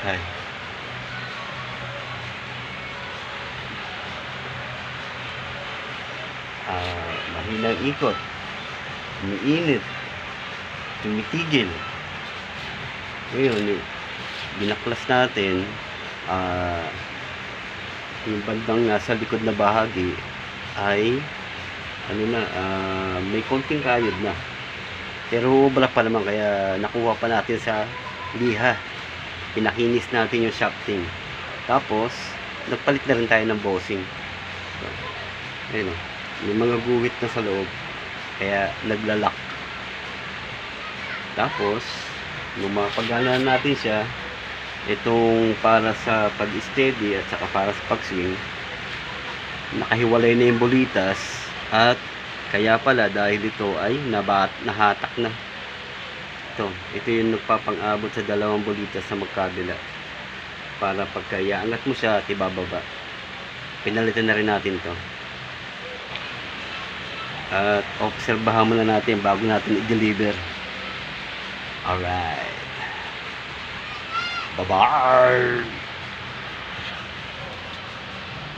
Ay. Mahinang ikot, umiinit, tumitigil. Ngayon, binaklas natin, yung bandang nasa likod na bahagi ay may konting kayod na, pero wala pa naman, kaya nakuha pa natin sa liha. Pinakinis natin yung shafting, tapos nagpalit na rin tayo ng bossing. So, ayun, may mga guhit na sa loob, kaya naglalak. Tapos nung mapagana natin siya, itong para sa pag-steady at saka para sa pag-swing, nakahiwalay na yung bolitas, at kaya pala dahil ito ay nahatak na. Ito yung nagpapang-abot sa dalawang bolitas sa magkabila, para pagka iaangat mo siya at ibababa. Pinalitan na rin natin to, at obserbahan muna natin bago natin i-deliver. Alright, bye bye.